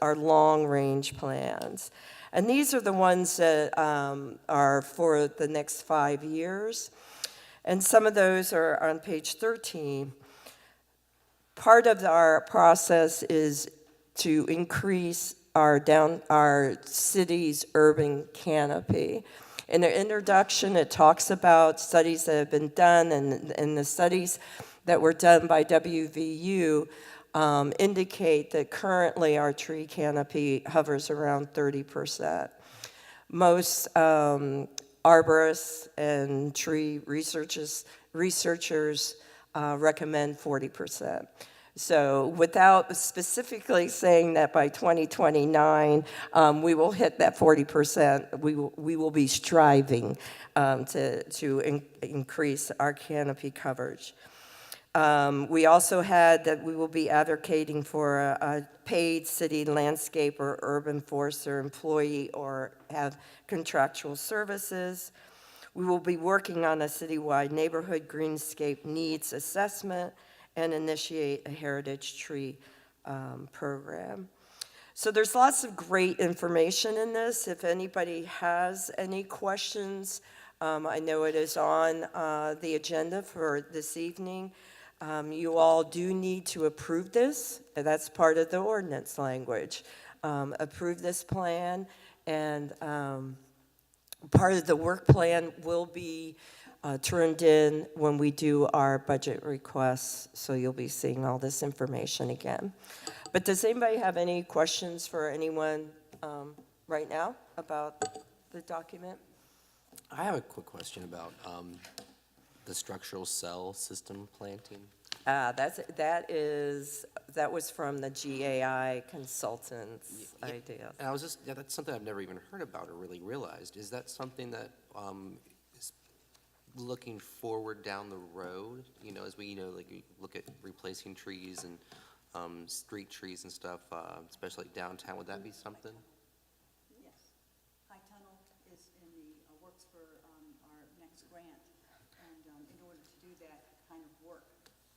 our long-range plans. And these are the ones that are for the next 5 years. And some of those are on page 13. Part of our process is to increase our city's urban canopy. In the introduction, it talks about studies that have been done, and the studies that were done by WVU indicate that currently our tree canopy hovers around 30%. Most arborists and tree researchers recommend 40%. So without specifically saying that by 2029 we will hit that 40%, we will be striving to increase our canopy coverage. We also had that we will be advocating for a paid city landscape or urban forester employee or have contractual services. We will be working on a citywide neighborhood greenscape needs assessment and initiate a heritage tree program. So there's lots of great information in this. If anybody has any questions, I know it is on the agenda for this evening. You all do need to approve this. That's part of the ordinance language. Approve this plan, and part of the work plan will be turned in when we do our budget requests, so you'll be seeing all this information again. But does anybody have any questions for anyone right now about the document? I have a quick question about the structural cell system planting. That was from the GAI consultant's idea. And that's something I've never even heard about or really realized. Is that something that is looking forward down the road, as we, like look at replacing trees and street trees and stuff, especially downtown, would that be something? Yes. High Tunnel is in the works for our next grant, and in order to do that kind of work,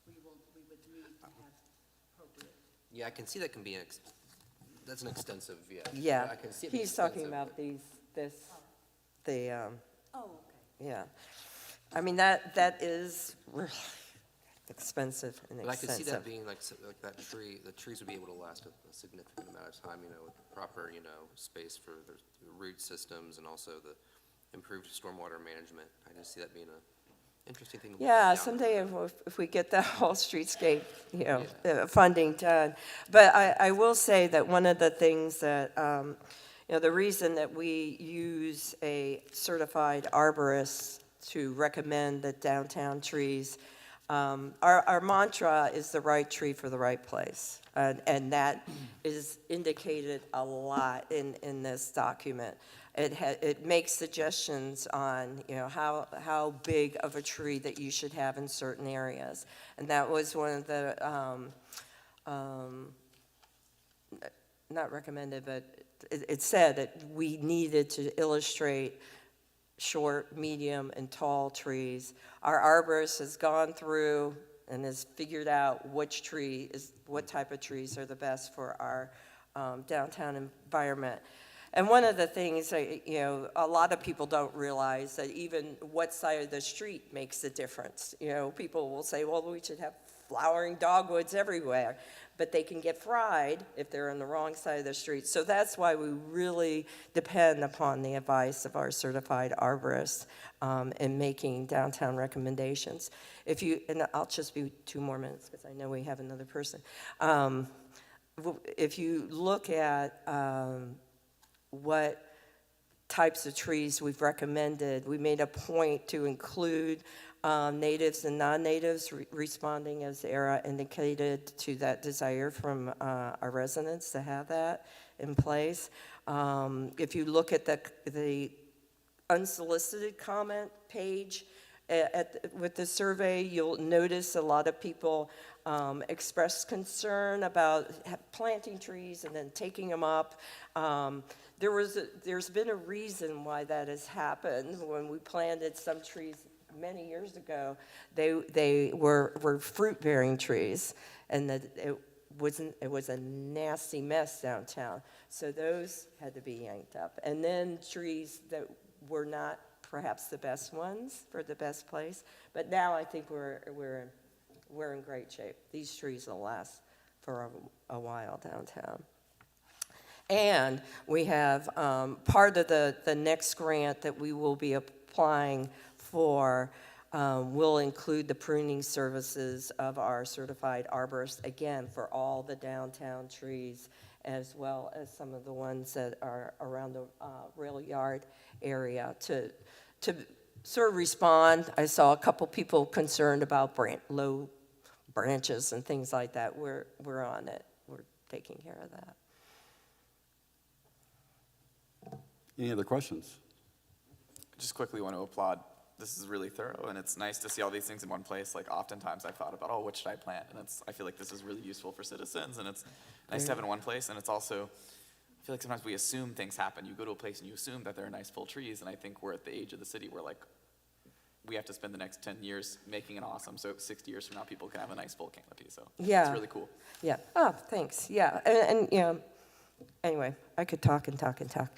we would need to have appropriate. Yeah, I can see that can be that's an extensive, Yeah, I can see it he's talking about the Oh, okay. yeah. I mean, that is really expensive and But I can see that extensive. being like that tree, the trees would be able to last a significant amount of time, with proper, space for the root systems and also the improved stormwater management. I just see that being an interesting thing to look at Yeah, down someday the road. if we get the whole streetscape, Yeah. funding done. But I will say that one of the things that, the reason that we use a certified arborist to recommend the downtown trees, our mantra is the right tree for the right place. And that is indicated a lot in this document. It makes suggestions on, how big of a tree that you should have in certain areas. And that was one of the, not recommended, but it said that we needed to illustrate short, medium, and tall trees. Our arborist has gone through and has figured out what type of trees are the best for our downtown environment. And one of the things, a lot of people don't realize that even what side of the street makes a difference. People will say, well, we should have flowering dogwoods everywhere, but they can get fried if they're on the wrong side of the street. So that's why we really depend upon the advice of our certified arborists in making downtown recommendations. And I'll just be 2 more minutes because I know we have another person. If you look at what types of trees we've recommended, we made a point to include natives and non-natives responding, as Era indicated, to that desire from our residents to have that in place. If you look at the unsolicited comment page with the survey, you'll notice a lot of people express concern about planting trees and then taking them up. There's been a reason why that has happened. When we planted some trees many years ago, they were fruit-bearing trees, and it was a nasty mess downtown. So those had to be yanked up. And then trees that were not perhaps the best ones for the best place. But now I think we're in great shape. These trees will last for a while downtown. And we have part of the next grant that we will be applying for will include the pruning services of our certified arborists, again, for all the downtown trees, as well as some of the ones that are around the rail yard area to sort of respond. I saw a couple people concerned about low branches and things like that. We're on it. We're taking care of that. Any other questions? Just quickly want to applaud. This is really thorough, and it's nice to see all these things in one place. Like, oftentimes I've thought about, oh, what should I plant? And I feel like this is really useful for citizens, and it's nice to have in one place. And it's also, I feel like sometimes we assume things happen. You go to a place and you assume that there are nice full trees, and I think we're at the age of the city where, like, we have to spend the next 10 years making it awesome, so 60 years from now people can have a nice full canopy. So Yeah. it's really cool. Yeah. Oh, thanks. Yeah. And you know, anyway, I could talk and talk and talk.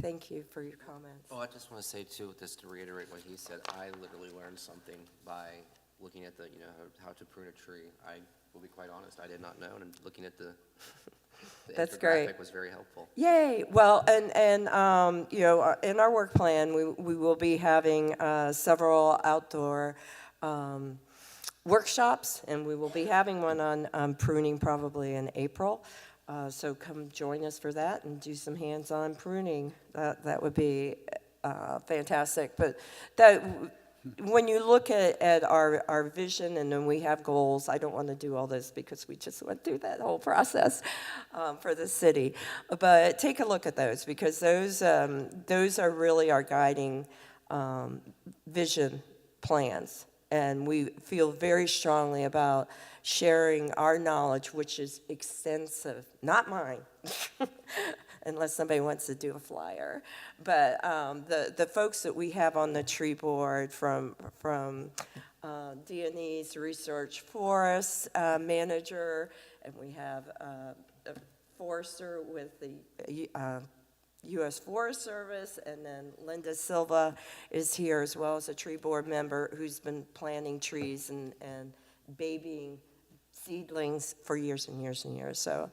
Thank you for your comments. Oh, I just want to say too, just to reiterate what he said, I literally learned something by looking at the, how to prune a tree. I will be quite honest, I did not know, and looking at the That's great. infographic was very helpful. Yay! Well, and in our work plan, we will be having several outdoor workshops, and we will be having one on pruning probably in April. So come join us for that and do some hands-on pruning. That would be fantastic. But when you look at our vision and then we have goals, I don't want to do all this because we just went through that whole process for the city. But take a look at those because those are really our guiding vision plans. And we feel very strongly about sharing our knowledge, which is extensive, not mine, unless somebody wants to do a flyer. But the folks that we have on the tree board from D&E's research forest manager, and we have a forester with the U.S. Forest Service, and then Linda Silva is here as well as a tree board member who's been planting trees and babying seedlings for years and years and years. So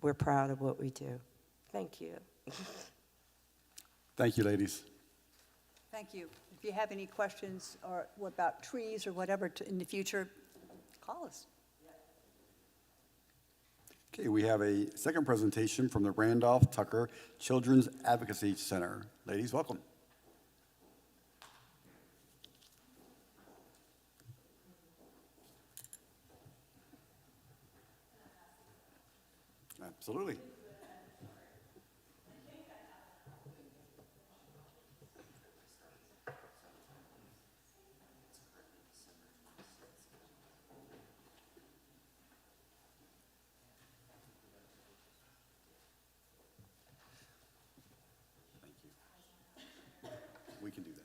we're proud of what we do. Thank you. Thank you, ladies. Thank you. If you have any questions or about trees or whatever in the future, call us. Okay, we have a second presentation from the Randolph Tucker Children's Advocacy Center. Ladies, welcome. Absolutely. Thank you. We can do that.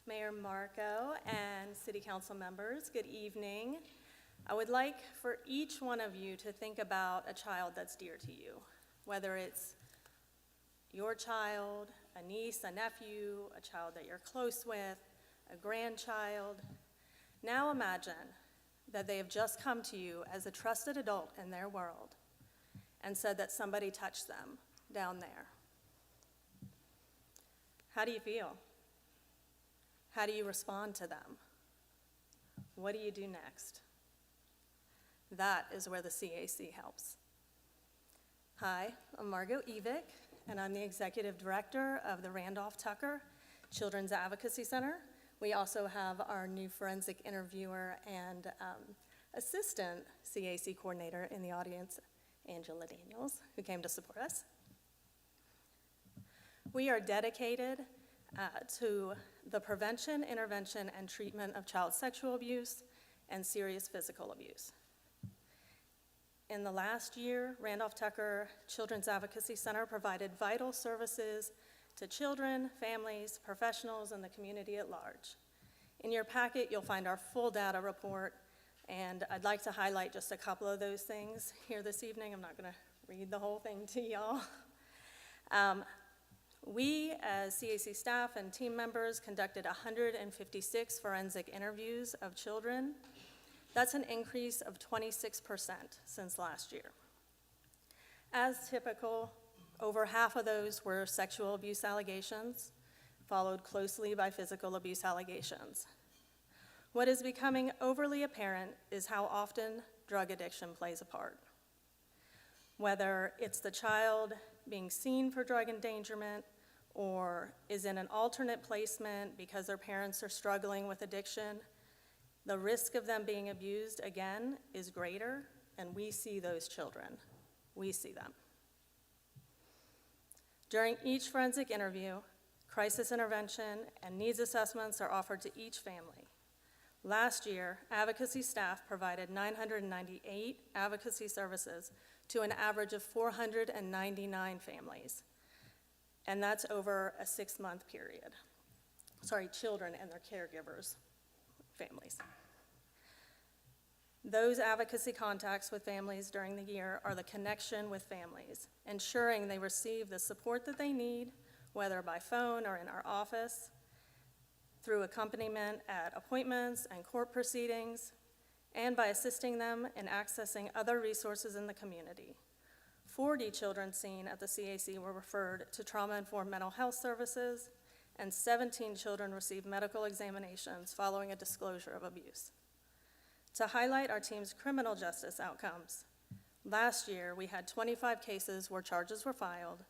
Mayor Marco and City Council members, good evening. I would like for each one of you to think about a child that's dear to you, whether it's your child, a niece, a nephew, a child that you're close with, a grandchild. Now imagine that they have just come to you as a trusted adult in their world and said that somebody touched them down there. How do you feel? How do you respond to them? What do you do next? That is where the CAC helps. Hi, I'm Margot Evick, and I'm the Executive Director of the Randolph Tucker Children's Advocacy Center. We also have our new forensic interviewer and assistant CAC coordinator in the audience, Angela Daniels, who came to support us. We are dedicated to the prevention, intervention, and treatment of child sexual abuse and serious physical abuse. In the last year, Randolph-Tucker Children's Advocacy Center provided vital services to children, families, professionals, and the community at large. In your packet, you'll find our full data report, and I'd like to highlight just a couple of those things here this evening. I'm not going to read the whole thing to y'all. We, as CAC staff and team members, conducted 156 forensic interviews of children. That's an increase of 26% since last year. As typical, over half of those were sexual abuse allegations, followed closely by physical abuse allegations. What is becoming overly apparent is how often drug addiction plays a part. Whether it's the child being seen for drug endangerment or is in an alternate placement because their parents are struggling with addiction, the risk of them being abused, again, is greater, and we see those children. We see them. During each forensic interview, crisis intervention and needs assessments are offered to each family. Last year, advocacy staff provided 998 advocacy services to an average of 499 families, and that's over a 6-month period. Sorry, children and their caregivers, families. Those advocacy contacts with families during the year are the connection with families, ensuring they receive the support that they need, whether by phone or in our office, through accompaniment at appointments and court proceedings, and by assisting them in accessing other resources in the community. 40 children seen at the CAC were referred to trauma-informed mental health services, and 17 children received medical examinations following a disclosure of abuse. To highlight our team's criminal justice outcomes, last year we had 25 cases where charges were filed,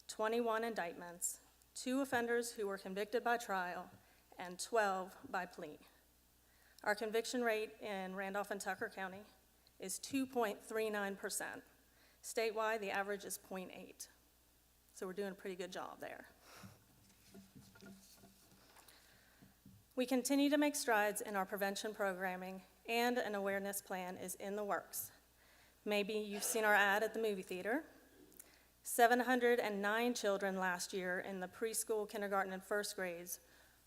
21 indictments, 2 offenders who were convicted by trial, and 12 by plea. Our conviction rate in Randolph and Tucker County is 2.39%. Statewide, the average is 0.8. So we're doing a pretty good job there. We continue to make strides in our prevention programming, and an awareness plan is in the works. Maybe you've seen our ad at the movie theater. 709 children last year in the preschool, kindergarten, and first grades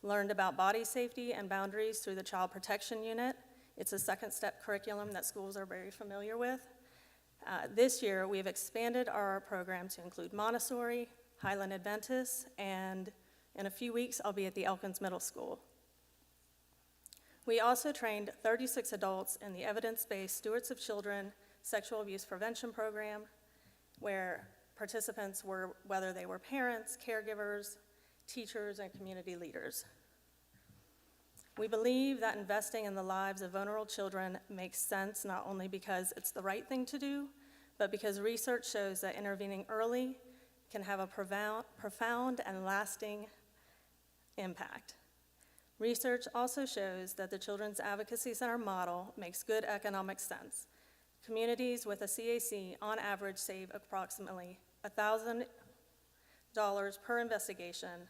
learned about body safety and boundaries through the Child Protection Unit. It's a second-step curriculum that schools are very familiar with. This year, we have expanded our program to include Montessori, Highland Adventist, and in a few weeks, I'll be at the Elkins Middle School. We also trained 36 adults in the evidence-based Stewards of Children Sexual Abuse Prevention Program, where participants were, whether they were parents, caregivers, teachers, and community leaders. We believe that investing in the lives of vulnerable children makes sense not only because it's the right thing to do, but because research shows that intervening early can have a profound and lasting impact. Research also shows that the Children's Advocacy Center model makes good economic sense. Communities with a CAC on average save approximately $1,000 per investigation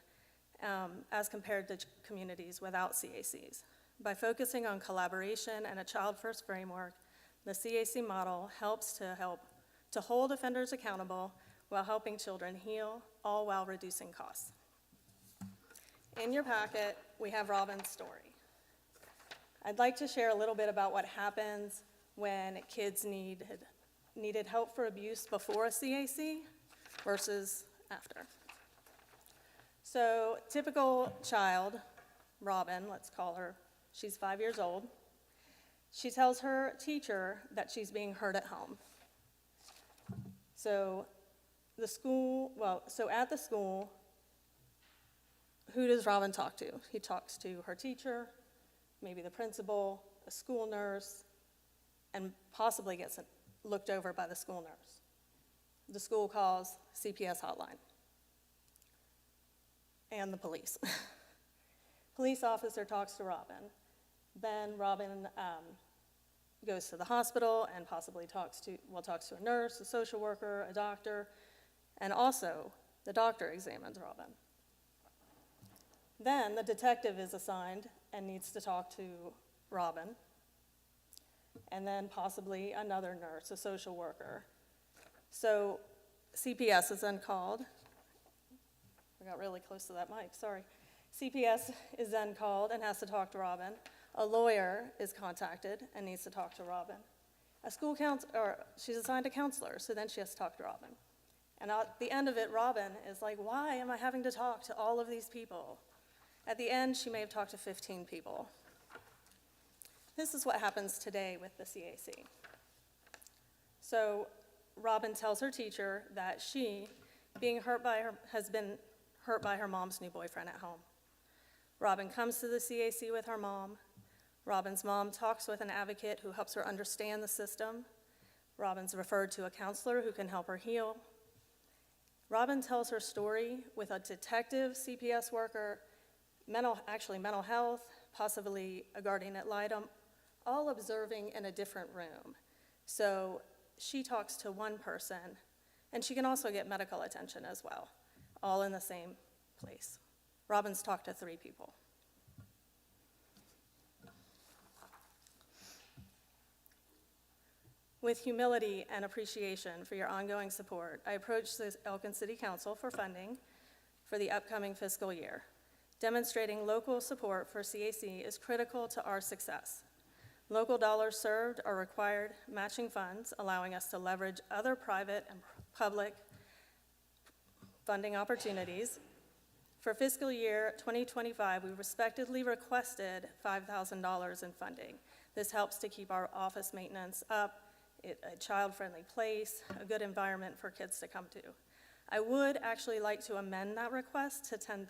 as compared to communities without CACs. By focusing on collaboration and a child-first framework, the CAC model helps to hold offenders accountable while helping children heal, all while reducing costs. In your packet, we have Robin's story. I'd like to share a little bit about what happens when kids needed help for abuse before a CAC versus after. So, typical child, Robin, let's call her, she's 5 years old. She tells her teacher that she's being hurt at home. So at the school, who does Robin talk to? He talks to her teacher, maybe the principal, a school nurse, and possibly gets looked over by the school nurse. The school calls CPS hotline and the police. Police officer talks to Robin. Then Robin goes to the hospital and possibly talks to a nurse, a social worker, a doctor, and also the doctor examines Robin. Then the detective is assigned and needs to talk to Robin, and then possibly another nurse, a social worker. So CPS is then called. I got really close to that mic, sorry. CPS is then called and has to talk to Robin. A lawyer is contacted and needs to talk to Robin. A school counselor, she's assigned a counselor, so then she has to talk to Robin. And at the end of it, Robin is like, why am I having to talk to all of these people? At the end, she may have talked to 15 people. This is what happens today with the CAC. So Robin tells her teacher that she, has been hurt by her mom's new boyfriend at home. Robin comes to the CAC with her mom. Robin's mom talks with an advocate who helps her understand the system. Robin's referred to a counselor who can help her heal. Robin tells her story with a detective, CPS worker, mental health, possibly a guardian ad litem, all observing in a different room. So she talks to one person, and she can also get medical attention as well, all in the same place. Robin's talked to 3 people. With humility and appreciation for your ongoing support, I approach the Elkins City Council for funding for the upcoming fiscal year. Demonstrating local support for CAC is critical to our success. Local dollars served are required matching funds, allowing us to leverage other private and public funding opportunities. For fiscal year 2025, we respectively requested $5,000 in funding. This helps to keep our office maintenance up, a child-friendly place, a good environment for kids to come to. I would actually like to amend that request to $10,000.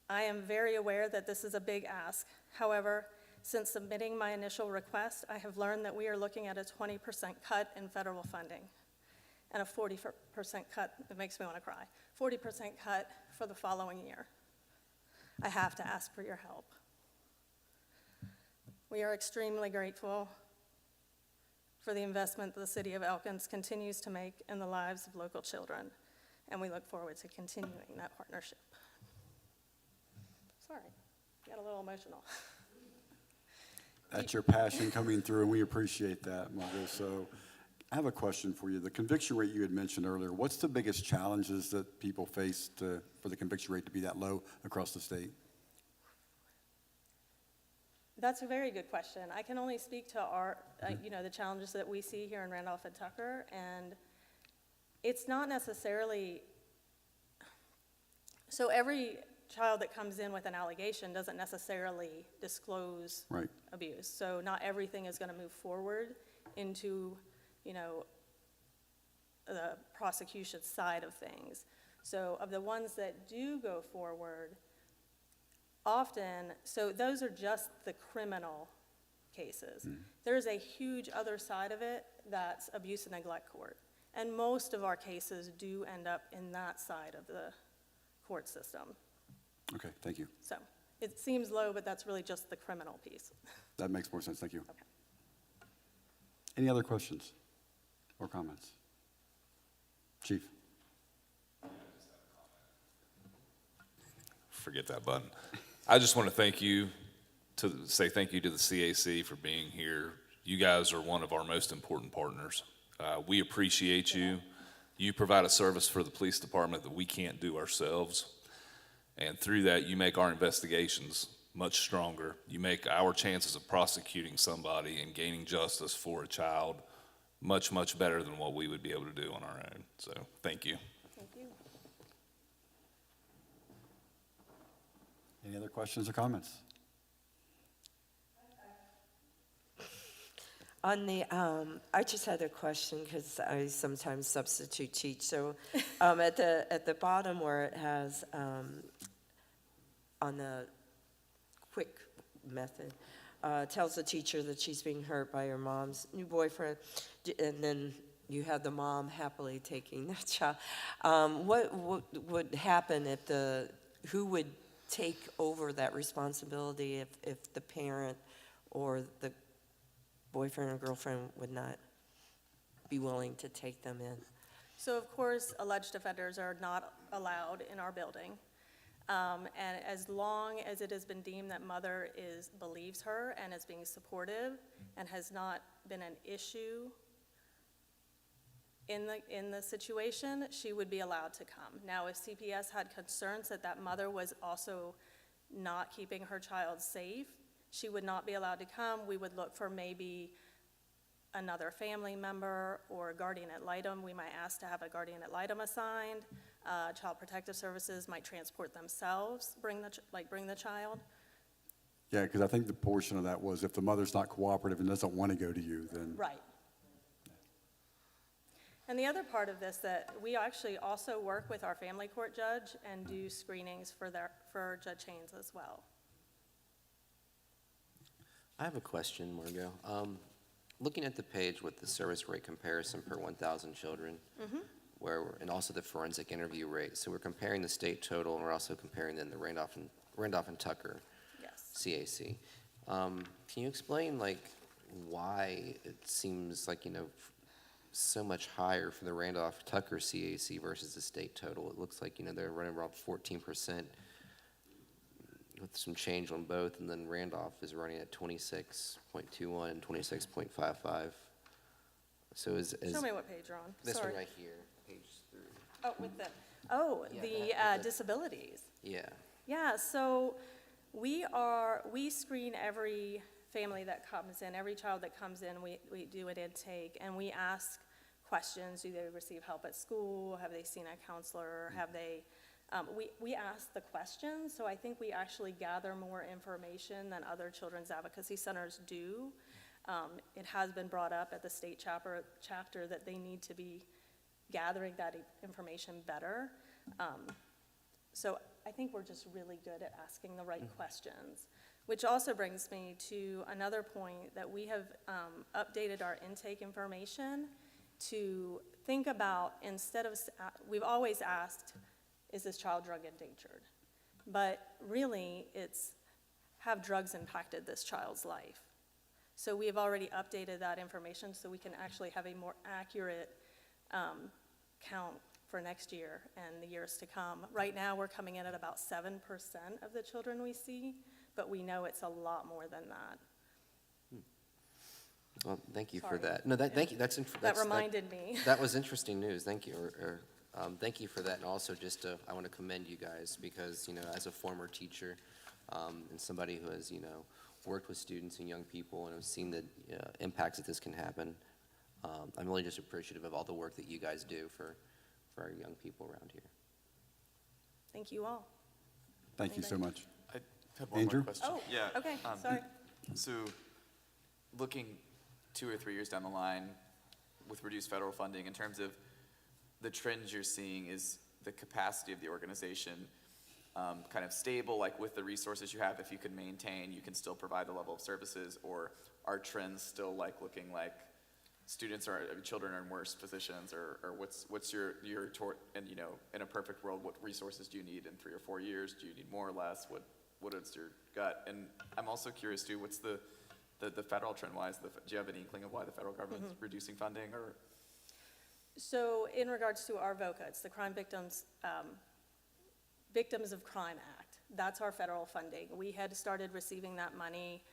I am very aware that this is a big ask. However, since submitting my initial request, I have learned that we are looking at a 20% cut in federal funding and a 40% cut, it makes me want to cry, 40% cut for the following year. I have to ask for your help. We are extremely grateful for the investment the City of Elkins continues to make in the lives of local children, and we look forward to continuing that partnership. Sorry, got a little emotional. That's your passion coming through, and we appreciate that, Margot. So I have a question for you. The conviction rate you had mentioned earlier, what's the biggest challenges that people face for the conviction rate to be that low across the state? That's a very good question. I can only speak to our, the challenges that we see here in Randolph and Tucker, and it's not necessarily, so every child that comes in with an allegation doesn't necessarily disclose Right. abuse. So not everything is going to move forward into, the prosecution side of things. So of the ones that do go forward, often, so those are just the criminal cases. There's a huge other side of it that's abuse and neglect court. And most of our cases do end up in that side of the court system. Okay, thank you. So it seems low, but that's really just the criminal piece. That makes more sense. Thank you. Okay. Any other questions or comments? Chief. Forget that button. I just want to say thank you to the CAC for being here. You guys are one of our most important partners. We appreciate you. You provide a service for the police department that we can't do ourselves. And through that, you make our investigations much stronger. You make our chances of prosecuting somebody and gaining justice for a child much, much better than what we would be able to do on our own. So thank you. Thank you. Any other questions or comments? On the, I just had a question because I sometimes substitute teach. So at the bottom where it has on the quick method, tells the teacher that she's being hurt by her mom's new boyfriend, and then you have the mom happily taking that child. What would happen if who would take over that responsibility if the parent or the boyfriend or girlfriend would not be willing to take them in? So of course, alleged offenders are not allowed in our building. And as long as it has been deemed that mother believes her and is being supportive and has not been an issue in the situation, she would be allowed to come. Now, if CPS had concerns that that mother was also not keeping her child safe, she would not be allowed to come. We would look for maybe another family member or a guardian ad litem. We might ask to have a guardian ad litem assigned. Child Protective Services might transport themselves, bring the child. Yeah, because I think the portion of that was if the mother's not cooperative and doesn't want to go to you, then. Right. And the other part of this, that we actually also work with our family court judge and do screenings for Judge Haynes as well. I have a question, Margot. Looking at the page with the service rate comparison per 1,000 children, and also the forensic interview rate. So we're comparing the state total, and we're also comparing then the Randolph and Tucker Yes. CAC. Can you explain why it seems like so much higher for the Randolph Tucker CAC versus the state total? It looks like they're running around 14% with some change on both, and then Randolph is running at 26.21 and 26.55. So is Show me what page you're on. this Sorry. one right here, page 3? Oh, with the, Yeah, disabilities. Yeah. Yeah, so we screen every family that comes in, every child that comes in, we do an intake, and we ask questions. Do they receive help at school? Have they seen a counselor? Have they, we ask the questions, so I think we actually gather more information than other children's advocacy centers do. It has been brought up at the state chapter that they need to be gathering that information better. So I think we're just really good at asking the right questions, which also brings me to another point that we have updated our intake information to think about, instead of, we've always asked, is this child drug endangered? But really, it's, have drugs impacted this child's life? So we have already updated that information so we can actually have a more accurate count for next year and the years to come. Right now, we're coming in at about 7% of the children we see, but we know it's a lot more than that. Well, thank you for Sorry. that. No, thank you. That reminded me. That was interesting news. Thank you. Thank you for that. And also, I want to commend you guys because, as a former teacher and somebody who has, worked with students and young people and have seen the impacts that this can happen, I'm really just appreciative of all the work that you guys do for our young people around here. Thank you all. Thank you so much. I had one Andrew? more question. Oh, Yeah. okay, sorry. So, looking 2 or 3 years down the line with reduced federal funding, in terms of the trends you're seeing, is the capacity of the organization kind of stable, like with the resources you have, if you can maintain, you can still provide the level of services, or are trends still looking like students or children are in worse positions, or what's your and in a perfect world, what resources do you need in 3 or 4 years? Do you need more or less? What is your gut? And I'm also curious too, what's the federal trend wise? Do you have an inkling of why the federal government's reducing funding? Or So in regards to our VOCA, it's the Victims of Crime Act. That's our federal funding. We had started receiving that money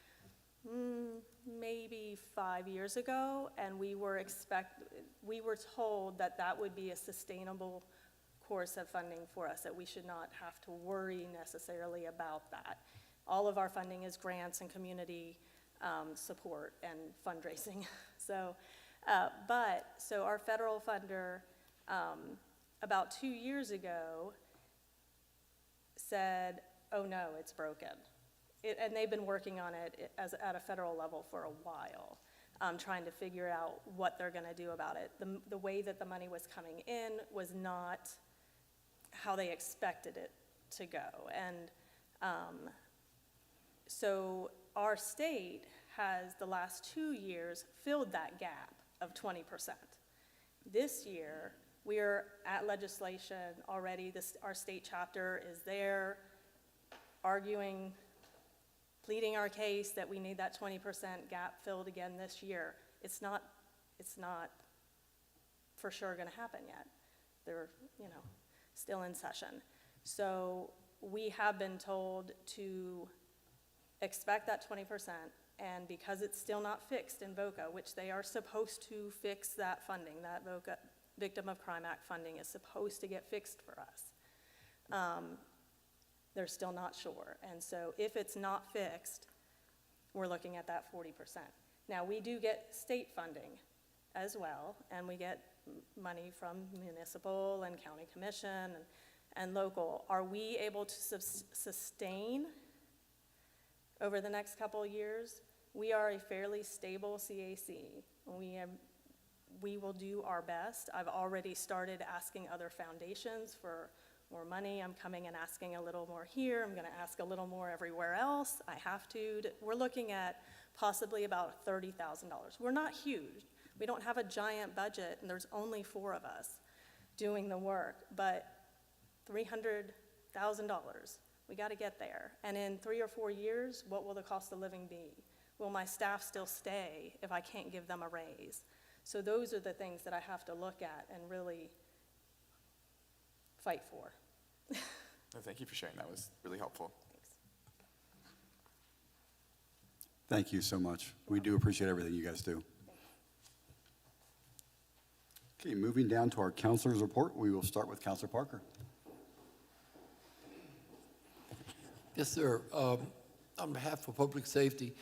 maybe 5 years ago, and we were told that that would be a sustainable course of funding for us, that we should not have to worry necessarily about that. All of our funding is grants and community support and fundraising. So our federal funder, about 2 years ago, said, oh no, it's broken. And they've been working on it at a federal level for a while, trying to figure out what they're gonna do about it. The way that the money was coming in was not how they expected it to go. And so our state has, the last 2 years, filled that gap of 20%. This year, we're at legislation already. Our state chapter is there arguing, pleading our case that we need that 20% gap filled again this year. It's not for sure gonna happen yet. They're, still in session. So we have been told to expect that 20%, and because it's still not fixed in VOCA, which they are supposed to fix that funding, that VOCA Victim of Crime Act funding is supposed to get fixed for us. They're still not sure. And so if it's not fixed, we're looking at that 40%. Now, we do get state funding as well, and we get money from municipal and county commission and local. Are we able to sustain over the next couple of years? We are a fairly stable CAC. We will do our best. I've already started asking other foundations for more money. I'm coming and asking a little more here. I'm going to ask a little more everywhere else. I have to. We're looking at possibly about $30,000. We're not huge. We don't have a giant budget, and there's only 4 of us doing the work, but $300,000, we got to get there. And in 3 or 4 years, what will the cost of living be? Will my staff still stay if I can't give them a raise? So those are the things that I have to look at and really fight for. No, thank you for sharing. That was really helpful. Thanks. Thank you so much. We do appreciate everything you guys do. Okay, moving down to our counselor's report, we will start with Counselor Parker. Yes, sir. On behalf of Public Safety,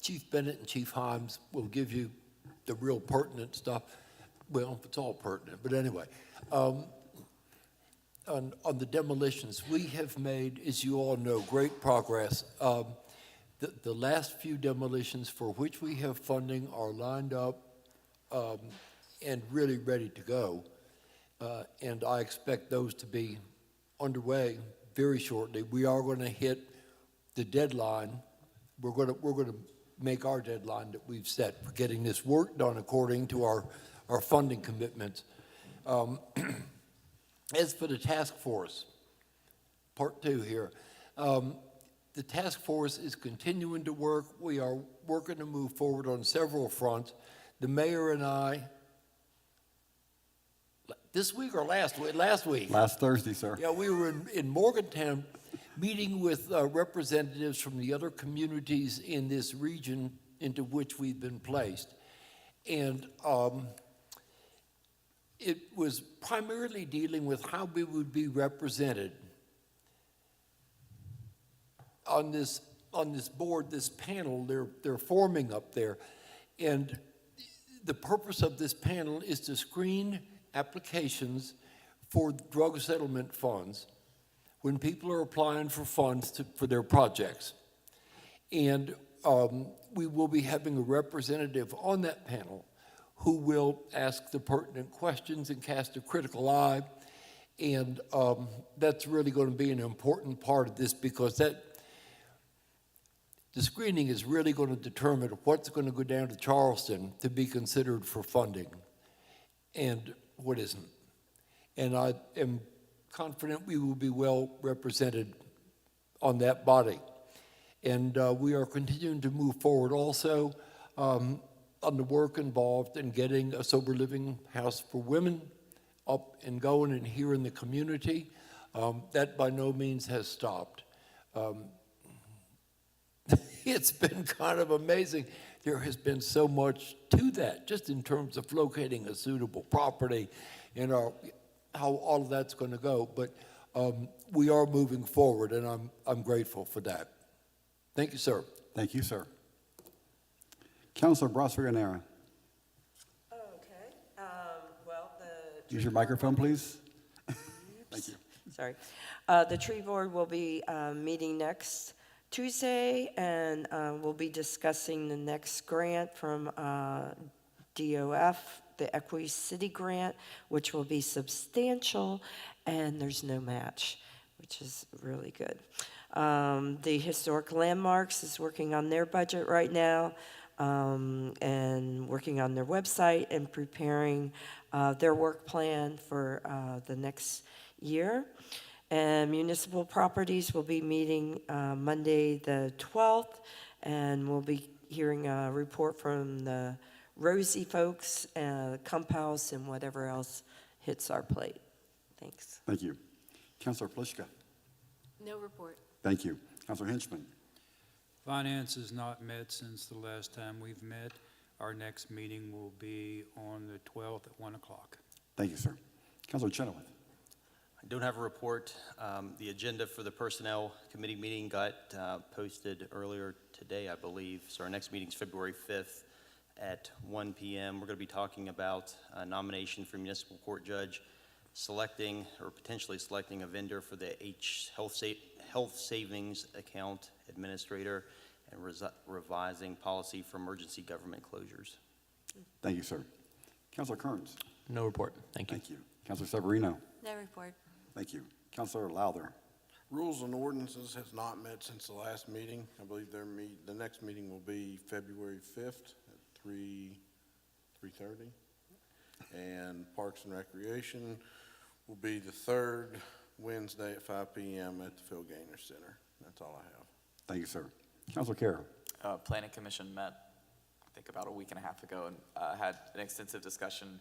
Chief Bennett and Chief Himes will give you the real pertinent stuff. Well, it's all pertinent, but anyway. On the demolitions, we have made, as you all know, great progress. The last few demolitions for which we have funding are lined up and really ready to go. And I expect those to be underway very shortly. We are going to hit the deadline. We're going to make our deadline that we've set for getting this work done according to our funding commitments. As for the task force, part 2 here, the task force is continuing to work. We are working to move forward on several fronts. The mayor and I, this week or last week? Last Thursday, sir. Yeah, we were in Morgantown meeting with representatives from the other communities in this region into which we've been placed. And it was primarily dealing with how we would be represented on this board, this panel they're forming up there. And the purpose of this panel is to screen applications for drug settlement funds when people are applying for funds for their projects. And we will be having a representative on that panel who will ask the pertinent questions and cast a critical eye. And that's really going to be an important part of this, because the screening is really going to determine what's going to go down to Charleston to be considered for funding and what isn't. And I am confident we will be well represented on that body. And we are continuing to move forward also on the work involved in getting a sober living house for women up and going and here in the community. That by no means has stopped. It's been kind of amazing. There has been so much to that, just in terms of locating a suitable property and how all of that's going to go. But we are moving forward, and I'm grateful for that. Thank you, sir. Thank you, sir. Counselor Braswell-Ganera. Okay, well, Use your microphone, please. Thank you. Sorry. The tree board will be meeting next Tuesday, and we'll be discussing the next grant from DOF, the Elkins City grant, which will be substantial, and there's no match, which is really good. The Historic Landmarks is working on their budget right now, and working on their website and preparing their work plan for the next year. And Municipal Properties will be meeting Monday the 12th, and we'll be hearing a report from the Rosie folks, Kump House, and whatever else hits our plate. Thanks. Thank you. Counselor Pliszka. No report. Thank you. Counselor Hinchman. Finance has not met since the last time we've met. Our next meeting will be on the 12th at 1 o'clock. Thank you, sir. Counselor Chenoweth. I don't have a report. The agenda for the Personnel Committee meeting got posted earlier today, I believe. So our next meeting is February 5th at 1 p.m. We're going to be talking about a nomination for municipal court judge, selecting or potentially selecting a vendor for the health savings account administrator, and revising policy for emergency government closures. Thank you, sir. Counselor Kearns. No report. Thank you. Thank you. Counselor Severino. No report. Thank you. Counselor Lowther. Rules and Ordinances has not met since the last meeting. I believe the next meeting will be February 5th at 3:30. And Parks and Recreation will be the third Wednesday at 5 p.m. at the Phil Gaynor Center. That's all I have. Thank you, sir. Counselor Carroll. Planning Commission met, I think, about a week and a half ago, and had an extensive discussion,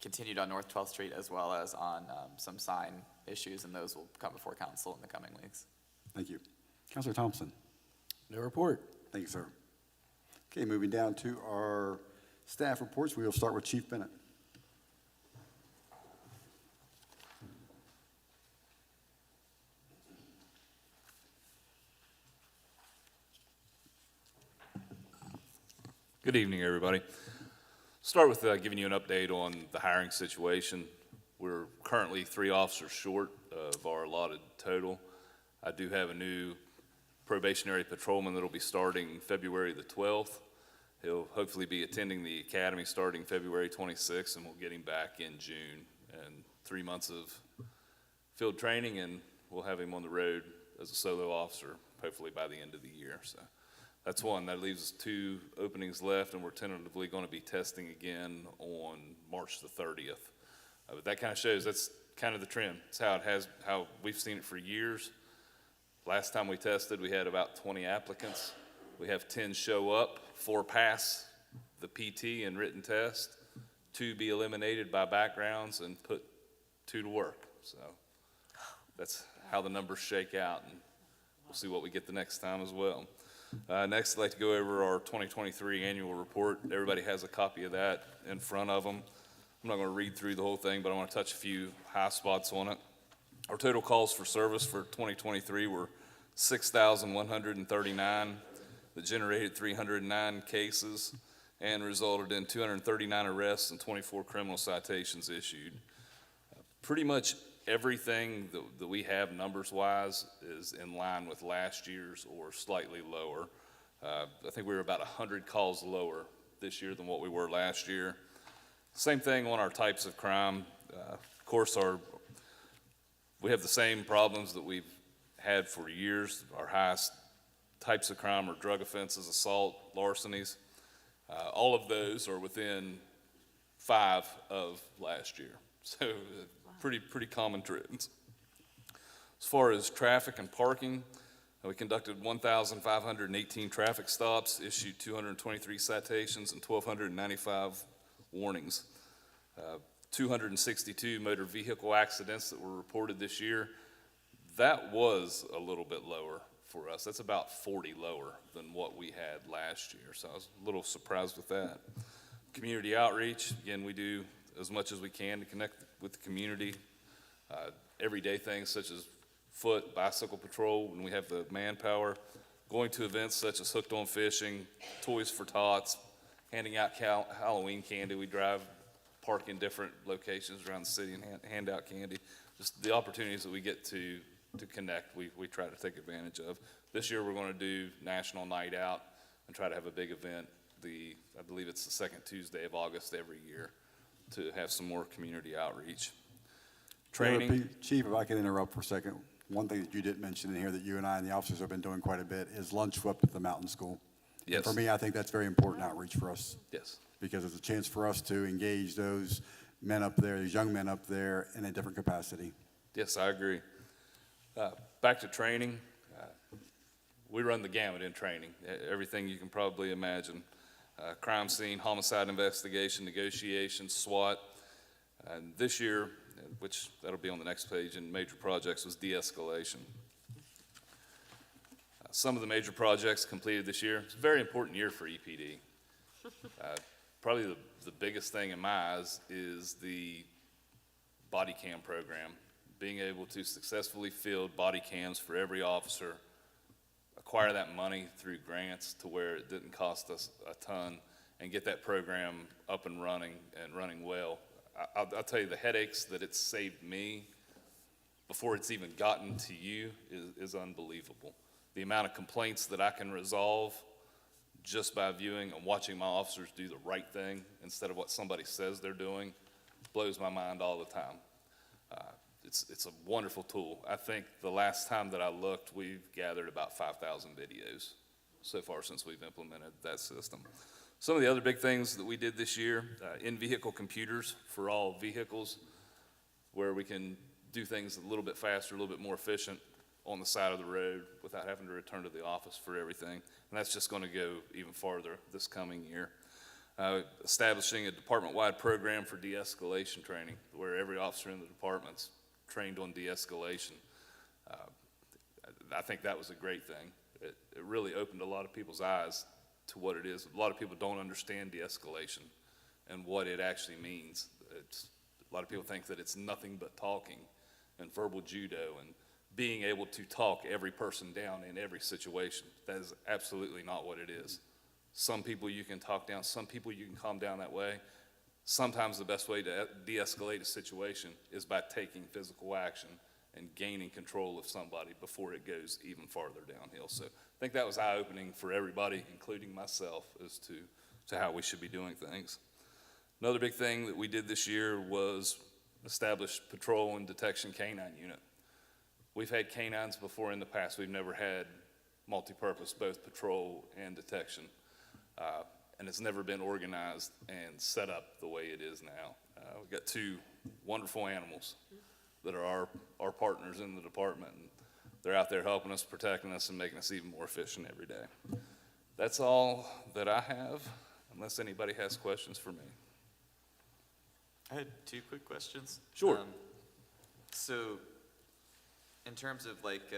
continued on North 12th Street as well as on some sign issues, and those will come before council in the coming weeks. Thank you. Counselor Thompson. No report. Thank you, sir. Okay, moving down to our staff reports. We will start with Chief Bennett. Good evening, everybody. Start with giving you an update on the hiring situation. We're currently 3 officers short of our allotted total. I do have a new probationary patrolman that'll be starting February the 12th. He'll hopefully be attending the academy starting February 26th, and we'll get him back in June. And 3 months of field training, and we'll have him on the road as a solo officer, hopefully by the end of the year. So that's one. That leaves us 2 openings left, and we're tentatively going to be testing again on March the 30th. But that kind of shows that's kind of the trend. It's how we've seen it for years. Last time we tested, we had about 20 applicants. We have 10 show up, 4 pass the PT and written test, 2 be eliminated by backgrounds, and put 2 to work. So that's how the numbers shake out, and we'll see what we get the next time as well. Next, I'd like to go over our 2023 annual report. Everybody has a copy of that in front of them. I'm not going to read through the whole thing, but I want to touch a few high spots on it. Our total calls for service for 2023 were 6,139 that generated 309 cases and resulted in 239 arrests and 24 criminal citations issued. Pretty much everything that we have numbers-wise is in line with last year's or slightly lower. I think we were about 100 calls lower this year than what we were last year. Same thing on our types of crime. Of course, we have the same problems that we've had for years. Our highest types of crime are drug offenses, assault, larcenies. All of those are within 5 of last year. So pretty common trends. As far as traffic and parking, we conducted 1,518 traffic stops, issued 223 citations, and 1,295 warnings. 262 motor vehicle accidents that were reported this year. That was a little bit lower for us. That's about 40 lower than what we had last year. So I was a little surprised with that. Community outreach, again, we do as much as we can to connect with the community. Everyday things such as foot, bicycle patrol when we have the manpower, going to events such as Hooked on Fishing, Toys for Tots, handing out Halloween candy. We park in different locations around the city and hand out candy. Just the opportunities that we get to connect, we try to take advantage of. This year we're going to do National Night Out and try to have a big event. I believe it's the second Tuesday of August every year to have some more community outreach. Training. Chief, if I can interrupt for a second. One thing that you didn't mention in here that you and I and the officers have been doing quite a bit is lunch up at the mountain school. Yes. And for me, I think that's very important outreach for us. Yes. Because it's a chance for us to engage those men up there, these young men up there in a different capacity. Yes, I agree. Back to training. We run the gamut in training. Everything you can probably imagine. Crime scene, homicide investigation, negotiation, SWAT. And this year, which that'll be on the next page in major projects, was de-escalation. Some of the major projects completed this year. It's a very important year for EPD. Probably the biggest thing in my eyes is the body cam program. Being able to successfully field body cams for every officer, acquire that money through grants to where it didn't cost us a ton, and get that program up and running well. I'll tell you, the headaches that it's saved me before it's even gotten to you is unbelievable. The amount of complaints that I can resolve just by viewing and watching my officers do the right thing instead of what somebody says they're doing blows my mind all the time. It's a wonderful tool. I think the last time that I looked, we've gathered about 5,000 videos so far since we've implemented that system. Some of the other big things that we did this year, in-vehicle computers for all vehicles, where we can do things a little bit faster, a little bit more efficient on the side of the road without having to return to the office for everything. And that's just going to go even farther this coming year. Establishing a department-wide program for de-escalation training, where every officer in the department's trained on de-escalation. I think that was a great thing. It really opened a lot of people's eyes to what it is. A lot of people don't understand de-escalation and what it actually means. A lot of people think that it's nothing but talking and verbal judo and being able to talk every person down in every situation. That is absolutely not what it is. Some people you can talk down, some people you can calm down that way. Sometimes the best way to de-escalate a situation is by taking physical action and gaining control of somebody before it goes even farther downhill. So I think that was eye-opening for everybody, including myself, as to how we should be doing things. Another big thing that we did this year was establish patrol and detection canine unit. We've had canines before in the past. We've never had multi-purpose, both patrol and detection. And it's never been organized and set up the way it is now. We've got two wonderful animals that are our partners in the department. And they're out there helping us, protecting us, and making us even more efficient every day. That's all that I have, unless anybody has questions for me. I had two quick questions. Sure. So, in terms of like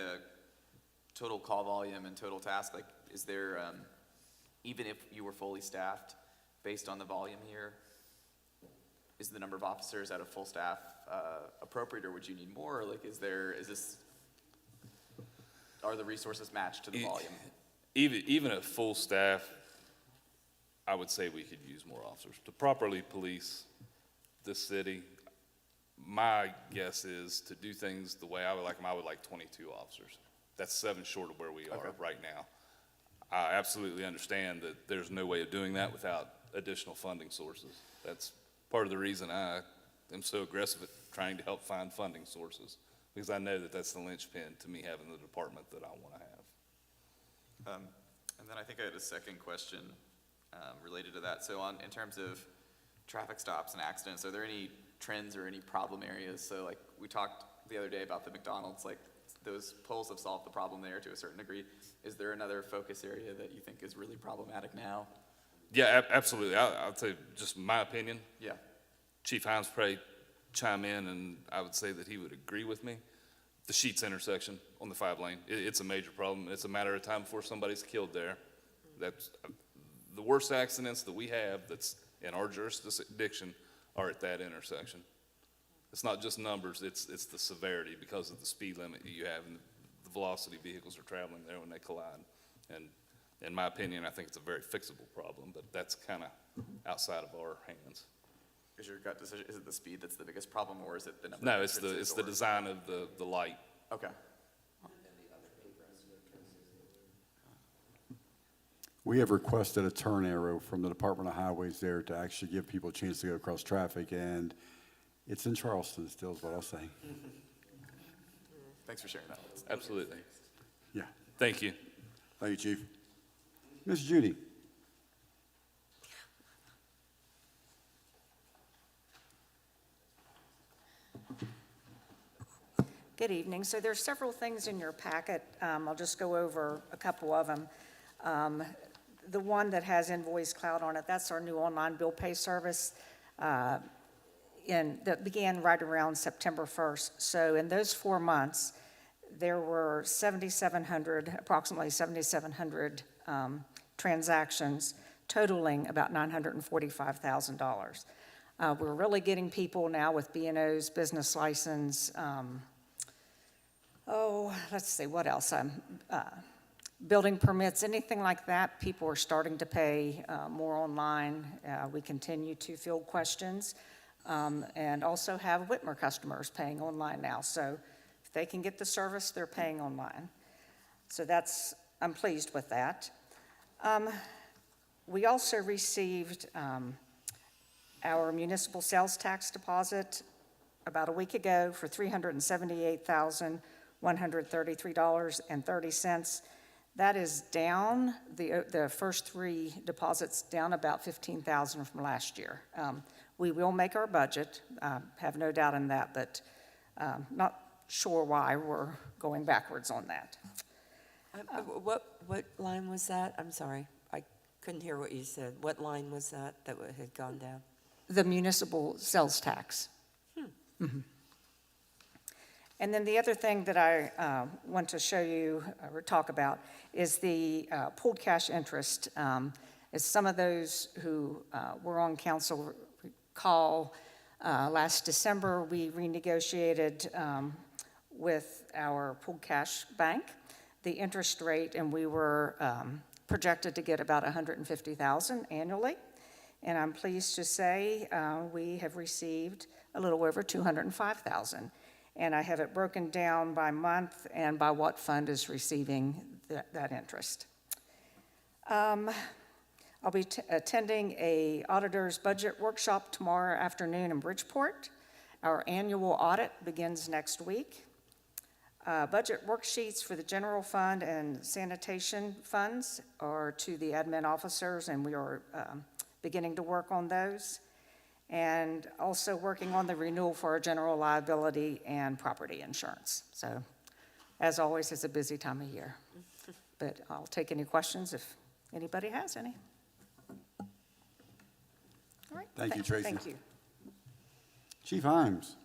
total call volume and total task, like, is there, even if you were fully staffed, based on the volume here, is the number of officers at a full staff appropriate, or would you need more? Or like, are the resources matched to the volume? Even at full staff, I would say we could use more officers. To properly police this city, my guess is to do things the way I would like them, I would like 22 officers. That's 7 short of where we are right now. I absolutely understand that there's no way of doing that without additional funding sources. That's part of the reason I am so aggressive at trying to help find funding sources, because I know that that's the linchpin to me having the department that I want to have. And then I think I had a second question related to that. So in terms of traffic stops and accidents, are there any trends or any problem areas? So like we talked the other day about the McDonald's, like those polls have solved the problem there to a certain degree. Is there another focus area that you think is really problematic now? Yeah, absolutely. I'll tell you just my opinion. Yeah. Chief Hines probably chime in, and I would say that he would agree with me. The Sheets intersection on the 5-lane, it's a major problem. It's a matter of time before somebody's killed there. That's the worst accidents that we have that's in our jurisdiction are at that intersection. It's not just numbers, it's the severity because of the speed limit you have and the velocity vehicles are traveling there when they collide. And in my opinion, I think it's a very fixable problem, but that's kind of outside of our hands. Is your gut decision, is it the speed that's the biggest problem, or is it the number No, of it's entrances, the or- design of the light. Okay. We have requested a turn arrow from the Department of Highways there to actually give people a chance to go across traffic, and it's in Charleston still is what I'll say. Thanks for sharing that. Absolutely. Yeah. Thank you. Thank you, Chief. Ms. Judy. Good evening. So there's several things in your packet. I'll just go over a couple of them. The one that has Invoice Cloud on it, that's our new online bill pay service, that began right around September 1st. So in those 4 months, there were approximately 7,700 transactions totaling about $945,000. We're really getting people now with B&Os, business license, let's see, what else? Building permits, anything like that, people are starting to pay more online. We continue to field questions and also have Whitmer customers paying online now. So if they can get the service, they're paying online. So I'm pleased with that. We also received our municipal sales tax deposit about a week ago for $378,133.30. That is down, the first three deposits down about $15,000 from last year. We will make our budget, have no doubt in that, but not sure why we're going backwards on that. What line was that? I'm sorry, I couldn't hear what you said. What line was that had gone down? The municipal sales tax. Mhm. And then the other thing that I want to show you or talk about is the pooled cash interest. As some of those who were on council recall, last December we renegotiated with our pooled cash bank the interest rate, and we were projected to get about $150,000 annually. And I'm pleased to say we have received a little over $205,000. And I have it broken down by month and by what fund is receiving that interest. I'll be attending a auditor's budget workshop tomorrow afternoon in Bridgeport. Our annual audit begins next week. Budget worksheets for the general fund and sanitation funds are to the admin officers, and we are beginning to work on those. And also working on the renewal for our general liability and property insurance. So, as always, it's a busy time of year. But I'll take any questions if anybody has any. All right. Thank you, Tracy. Thank you. Chief Himes.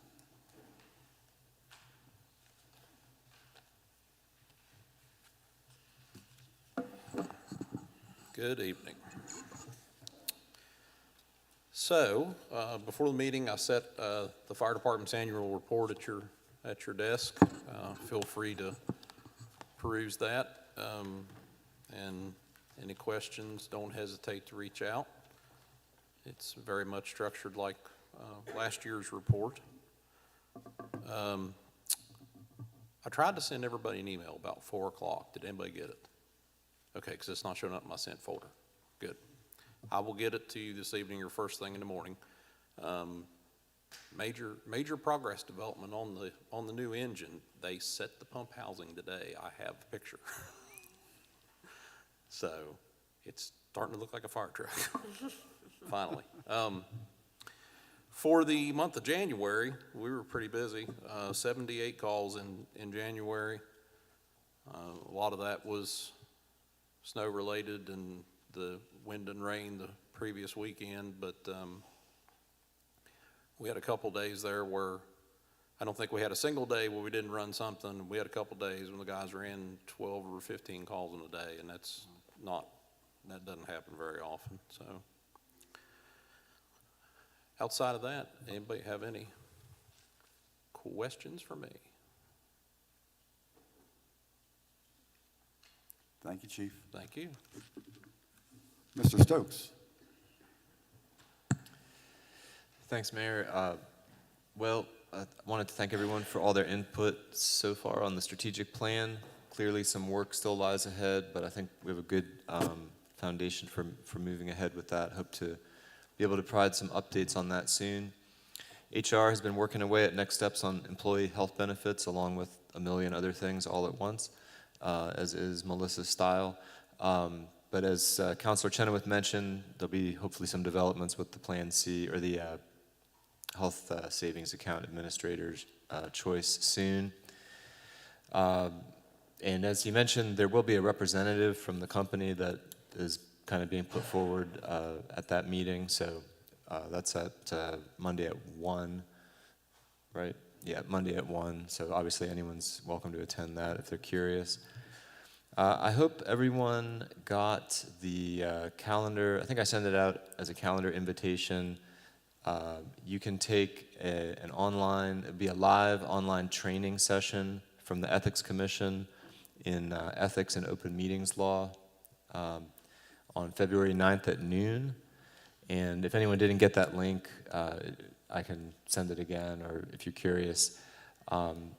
Good evening. So, before the meeting, I set the fire department's annual report at your desk. Feel free to peruse that. And any questions, don't hesitate to reach out. It's very much structured like last year's report. I tried to send everybody an email about 4 o'clock. Did anybody get it? Okay, because it's not showing up in my sent folder. Good. I will get it to you this evening or first thing in the morning. Major progress development on the new engine. They set the pump housing today. I have the picture. So it's starting to look like a fire truck. Finally. For the month of January, we were pretty busy. 78 calls in January. A lot of that was snow related and the wind and rain the previous weekend, but we had a couple days there where I don't think we had a single day where we didn't run something. We had a couple days when the guys ran 12 or 15 calls in a day, and that doesn't happen very often. So outside of that, anybody have any questions for me? Thank you, Chief. Thank you. Mr. Stokes. Thanks, Mayor. I wanted to thank everyone for all their input so far on the strategic plan. Clearly, some work still lies ahead, but I think we have a good foundation for moving ahead with that. Hope to be able to provide some updates on that soon. HR has been working away at next steps on employee health benefits, along with a million other things all at once, as is Melissa's style. But as Councilor Chenoweth mentioned, there'll be hopefully some developments with the Plan C or the Health Savings Account Administrator's choice soon. And as he mentioned, there will be a representative from the company that is kind of being put forward at that meeting. So that's at Monday at 1, right? Yeah, Monday at 1, so obviously anyone's welcome to attend that if they're curious. I hope everyone got the calendar. I think I sent it out as a calendar invitation. You can take an online, it'd be a live online training session from the Ethics Commission in Ethics and Open Meetings Law on February 9th at noon. And if anyone didn't get that link, I can send it again, or if you're curious.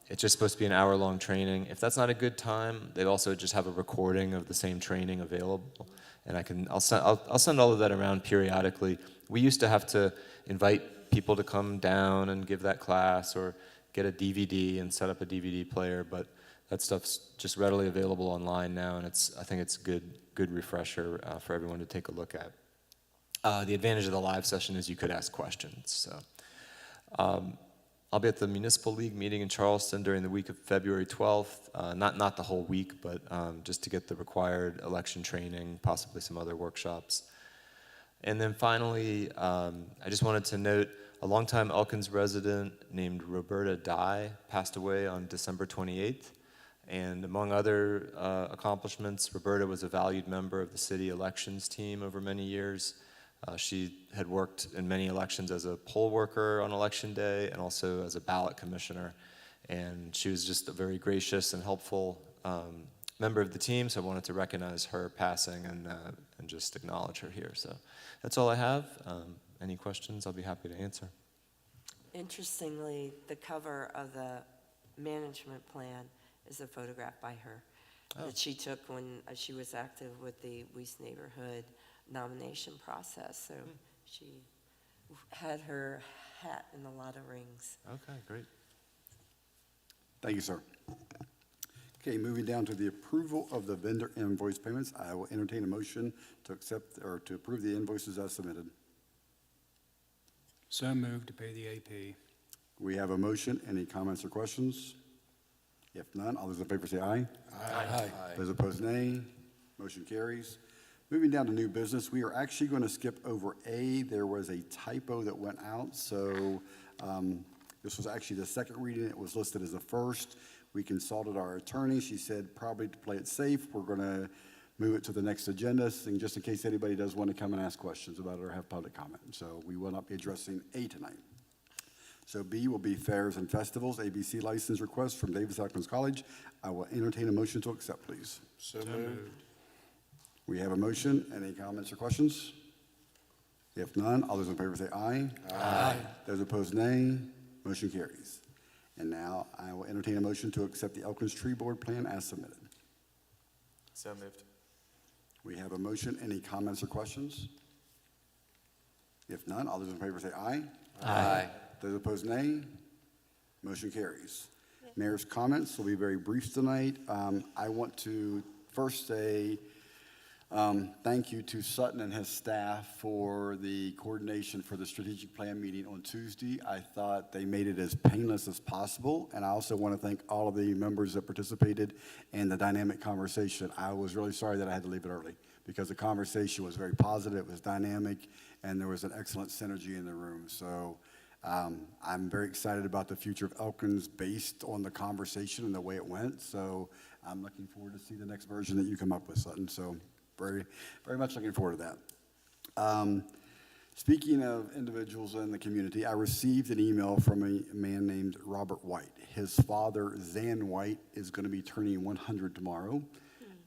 It's just supposed to be an hour-long training. If that's not a good time, they also just have a recording of the same training available, and I'll send all of that around periodically. We used to have to invite people to come down and give that class, or get a DVD and set up a DVD player, but that stuff's just readily available online now, and I think it's a good refresher for everyone to take a look at. The advantage of the live session is you could ask questions. So, I'll be at the Municipal League meeting in Charleston during the week of February 12th. Not the whole week, but just to get the required election training, possibly some other workshops. And then finally, I just wanted to note a longtime Elkins resident named Roberta Dye passed away on December 28th. And among other accomplishments, Roberta was a valued member of the city elections team over many years. She had worked in many elections as a poll worker on election day and also as a ballot commissioner. And she was just a very gracious and helpful member of the team, so I wanted to recognize her passing and just acknowledge her here. So that's all I have. Any questions, I'll be happy to answer. Interestingly, the cover of the management plan is a photograph by her that she took when she was active with the Weiss neighborhood nomination process. So she had her hat in a lot of rings. Okay, great. Thank you, sir. Okay, moving down to the approval of the vendor invoice payments, I will entertain a motion to accept or to approve the invoices as submitted. So moved to pay the AP. We have a motion. Any comments or questions? If none, all those in favor say aye. Aye. Those opposed, nay. Motion carries. Moving down to new business, we are actually going to skip over A. There was a typo that went out, so this was actually the second reading. It was listed as the first. We consulted our attorney. She said probably to play it safe, we're going to move it to the next agenda, and just in case anybody does want to come and ask questions about it or have public comment. So we will not be addressing A tonight. So B will be fairs and festivals, ABC license request from Davis Elkins College. I will entertain a motion to accept, please. So moved. We have a motion. Any comments or questions? If none, all those in favor say aye. Aye. Those opposed, nay. Motion carries. And now I will entertain a motion to accept the Elkins Tree Board plan as submitted. So moved. We have a motion. Any comments or questions? If none, all those in favor say aye. Aye. Those opposed, nay. Motion carries. Mayor's comments will be very brief tonight. I want to first say thank you to Sutton and his staff for the coordination for the strategic plan meeting on Tuesday. I thought they made it as painless as possible, and I also want to thank all of the members that participated in the dynamic conversation. I was really sorry that I had to leave it early because the conversation was very positive, it was dynamic, and there was an excellent synergy in the room. So I'm very excited about the future of Elkins based on the conversation and the way it went. So I'm looking forward to see the next version that you come up with, Sutton. So very, very much looking forward to that. Speaking of individuals in the community, I received an email from a man named Robert White. His father, Zan White, is going to be turning 100 tomorrow.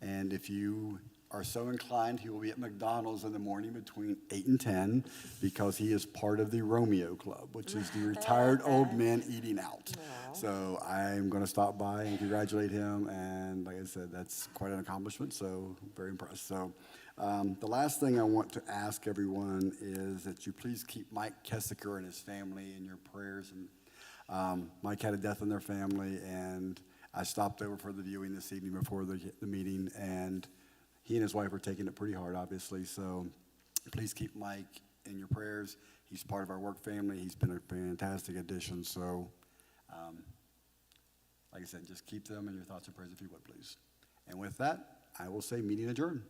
And if you are so inclined, he will be at McDonald's in the morning between 8 and 10 because he is part of the Romeo Club, which is the retired old men eating out. So I'm going to stop by and congratulate him. And like I said, that's quite an accomplishment, so very impressed. So the last thing I want to ask everyone is that you please keep Mike Kessiker and his family in your prayers. And Mike had a death in their family, and I stopped over for the viewing this evening before the meeting, and he and his wife are taking it pretty hard, obviously, so please keep Mike in your prayers. He's part of our work family. He's been a fantastic addition, so like I said, just keep them in your thoughts and prayers if you would, please. And with that, I will say meeting adjourned.